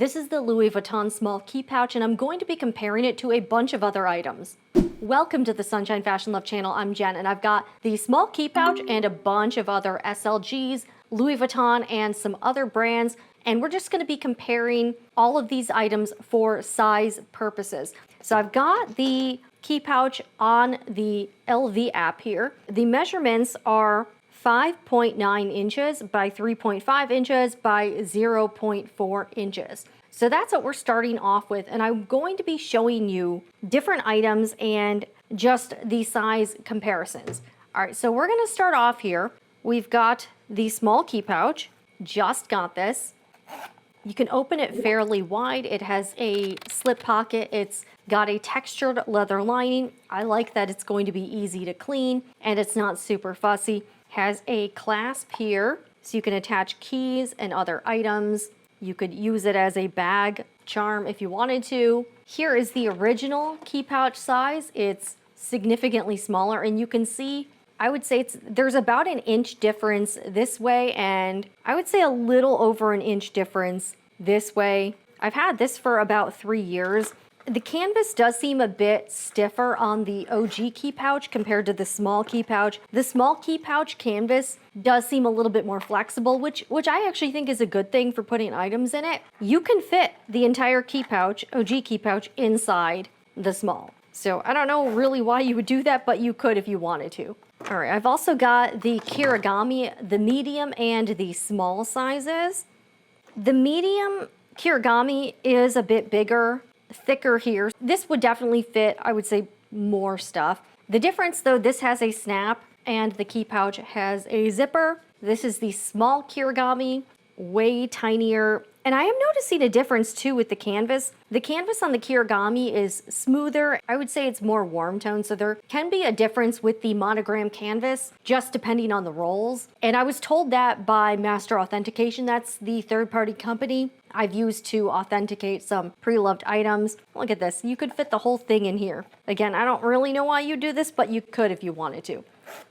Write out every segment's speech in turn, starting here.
This is the Louis Vuitton small key pouch, and I'm going to be comparing it to a bunch of other items. Welcome to the Sunshine Fashion Love channel. I'm Jen, and I've got the small key pouch and a bunch of other SLGs, Louis Vuitton, and some other brands. And we're just going to be comparing all of these items for size purposes. So I've got the key pouch on the LV app here. The measurements are 5.9 inches by 3.5 inches by 0.4 inches. So that's what we're starting off with, and I'm going to be showing you different items and just the size comparisons. All right, so we're going to start off here. We've got the small key pouch, just got this. You can open it fairly wide. It has a slip pocket. It's got a textured leather lining. I like that it's going to be easy to clean and it's not super fussy. Has a clasp here, so you can attach keys and other items. You could use it as a bag charm if you wanted to. Here is the original key pouch size. It's significantly smaller, and you can see, I would say there's about an inch difference this way, and I would say a little over an inch difference this way. I've had this for about 3 years. The canvas does seem a bit stiffer on the OG key pouch compared to the small key pouch. The small key pouch canvas does seem a little bit more flexible, which I actually think is a good thing for putting items in it. You can fit the entire key pouch, OG key pouch, inside the small. So I don't know really why you would do that, but you could if you wanted to. All right, I've also got the Kirigami, the medium and the small sizes. The medium Kirigami is a bit bigger, thicker here. This would definitely fit, I would say, more stuff. The difference though, this has a snap and the key pouch has a zipper. This is the small Kirigami, way tinier. And I am noticing a difference too with the canvas. The canvas on the Kirigami is smoother. I would say it's more warm tone, so there can be a difference with the Monogram canvas just depending on the rolls. And I was told that by Master Authentication. That's the third-party company I've used to authenticate some pre-loved items. Look at this, you could fit the whole thing in here. Again, I don't really know why you do this, but you could if you wanted to.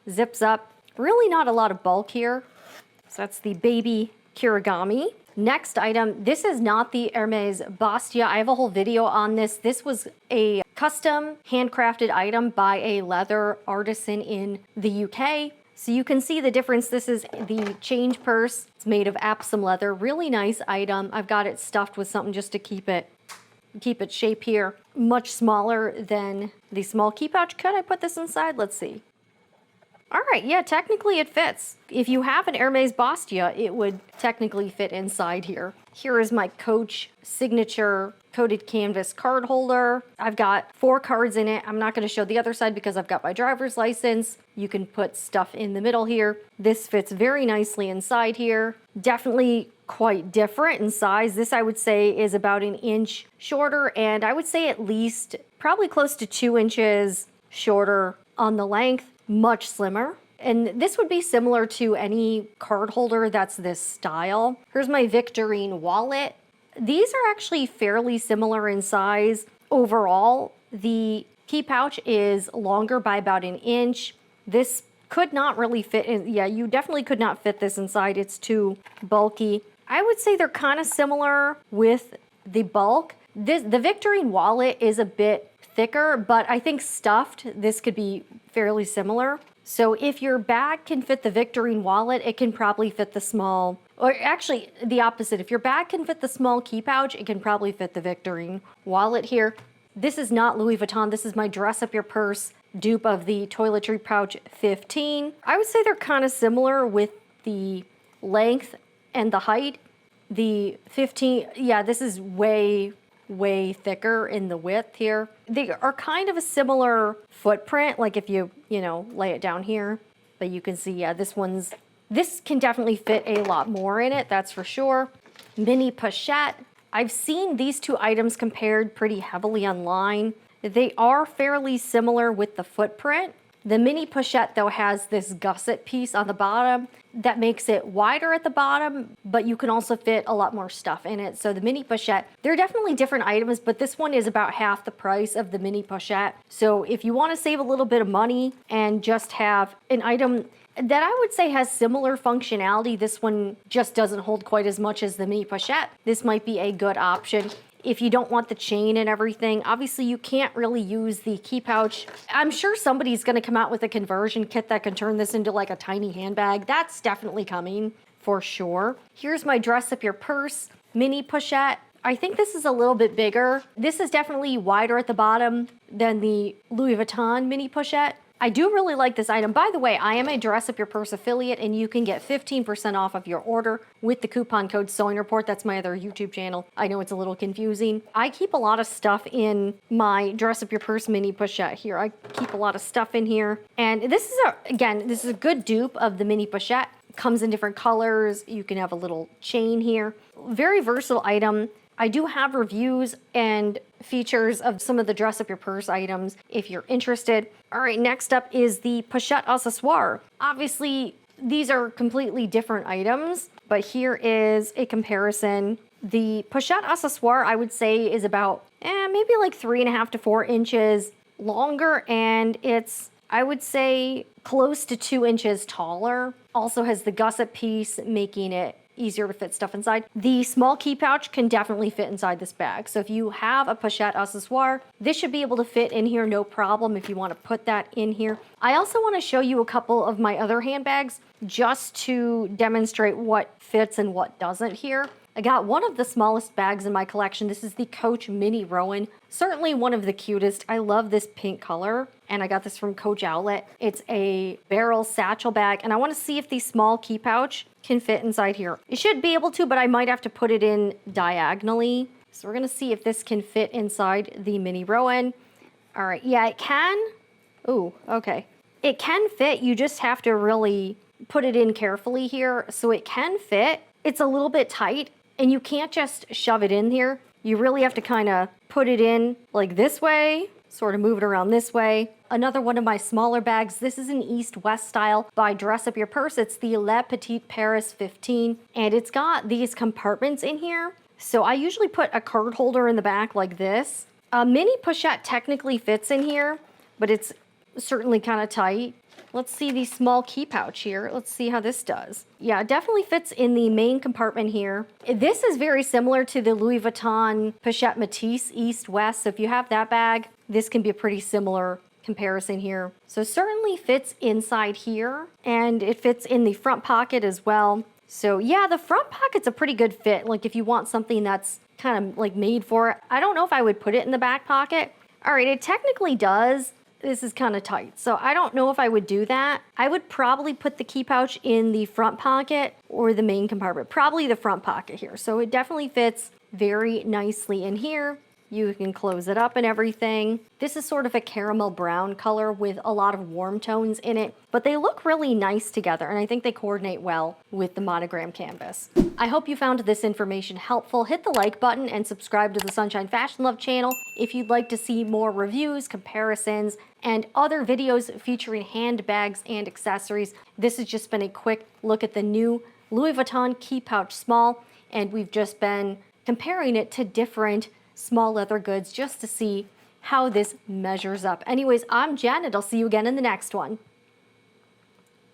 Zips up, really not a lot of bulk here. So that's the baby Kirigami. Next item, this is not the Hermes Bastia. I have a whole video on this. This was a custom handcrafted item by a leather artisan in the UK. So you can see the difference. This is the change purse. It's made of Epsom leather. Really nice item. I've got it stuffed with something just to keep it shape here. Much smaller than the small key pouch. Could I put this inside? Let's see. All right, yeah, technically it fits. If you have an Hermes Bastia, it would technically fit inside here. Here is my Coach signature coated canvas card holder. I've got 4 cards in it. I'm not going to show the other side because I've got my driver's license. You can put stuff in the middle here. This fits very nicely inside here. Definitely quite different in size. This, I would say, is about an inch shorter, and I would say at least probably close to 2 inches shorter on the length. Much slimmer. And this would be similar to any card holder that's this style. Here's my Victorine Wallet. These are actually fairly similar in size. Overall, the key pouch is longer by about an inch. This could not really fit in. Yeah, you definitely could not fit this inside. It's too bulky. I would say they're kind of similar with the bulk. The Victorine Wallet is a bit thicker, but I think stuffed, this could be fairly similar. So if your bag can fit the Victorine Wallet, it can probably fit the small, or actually the opposite. If your bag can fit the small key pouch, it can probably fit the Victorine Wallet here. This is not Louis Vuitton. This is my Dress Up Your Purse dupe of the Toiletry Pouch 15. I would say they're kind of similar with the length and the height. The 15, yeah, this is way thicker in the width here. They are kind of a similar footprint, like if you lay it down here, but you can see, yeah, this can definitely fit a lot more in it, that's for sure. Mini Pochette. I've seen these two items compared pretty heavily online. They are fairly similar with the footprint. The Mini Pochette, though, has this gusset piece on the bottom that makes it wider at the bottom, but you can also fit a lot more stuff in it. So the Mini Pochette, they're definitely different items, but this one is about half the price of the Mini Pochette. So if you want to save a little bit of money and just have an item, that I would say has similar functionality. This one just doesn't hold quite as much as the Mini Pochette. This might be a good option. If you don't want the chain and everything, obviously you can't really use the key pouch. I'm sure somebody's gonna come out with a conversion kit that can turn this into like a tiny handbag. That's definitely coming for sure. Here's my dress up your purse Mini Pochette. I think this is a little bit bigger. This is definitely wider at the bottom than the Louis Vuitton Mini Pochette. I do really like this item. By the way, I am a Dress Up Your Purse affiliate, and you can get 15% off of your order with the coupon code Sewing Report. That's my other YouTube channel. I know it's a little confusing. I keep a lot of stuff in my Dress Up Your Purse Mini Pochette here. I keep a lot of stuff in here. And this is, this is a good dupe of the Mini Pochette. Comes in different colors. You can have a little chain here. Very versatile item. I do have reviews and features of some of the Dress Up Your Purse items if you're interested. All right, next up is the Pochette Accessoires. Obviously, these are completely different items, but here is a comparison. The Pochette Accessoires, I would say, is about maybe like 3.5 to 4 inches longer, and it's, I would say, close to 2 inches taller. Also has the gusset piece, making it easier to fit stuff inside. The small key pouch can definitely fit inside this bag. So if you have a Pochette Accessoire, this should be able to fit in here no problem if you want to put that in here. I also want to show you a couple of my other handbags just to demonstrate what fits and what doesn't here. I got one of the smallest bags in my collection. This is the Coach Mini Rowan. Certainly one of the cutest. I love this pink color, and I got this from Coach Outlet. It's a barrel satchel bag, and I want to see if the small key pouch can fit inside here. It should be able to, but I might have to put it in diagonally. So we're gonna see if this can fit inside the Mini Rowan. All right, yeah, it can. Ooh, okay. It can fit, you just have to really put it in carefully here. So it can fit. It's a little bit tight, and you can't just shove it in here. You really have to kind of put it in like this way, sort of move it around this way. Another one of my smaller bags. This is an East-West style by Dress Up Your Purse. It's the Le Petit Paris 15, and it's got these compartments in here. So I usually put a card holder in the back like this. A Mini Pochette technically fits in here, but it's certainly kind of tight. Let's see the small key pouch here. Let's see how this does. Yeah, it definitely fits in the main compartment here. This is very similar to the Louis Vuitton Pochette Matisse East-West. So if you have that bag, this can be a pretty similar comparison here. So certainly fits inside here, and it fits in the front pocket as well. So yeah, the front pocket's a pretty good fit. Like if you want something that's kind of like made for it. I don't know if I would put it in the back pocket. All right, it technically does. This is kind of tight, so I don't know if I would do that. I would probably put the key pouch in the front pocket or the main compartment, probably the front pocket here. So it definitely fits very nicely in here. You can close it up and everything. This is sort of a caramel brown color with a lot of warm tones in it, but they look really nice together, and I think they coordinate well with the monogram canvas. I hope you found this information helpful. Hit the like button and subscribe to the Sunshine Fashion Love channel if you'd like to see more reviews, comparisons, and other videos featuring handbags and accessories. This has just been a quick look at the new Louis Vuitton Key Pouch Small, and we've just been comparing it to different small leather goods just to see how this measures up. Anyways, I'm Jen, and I'll see you again in the next one.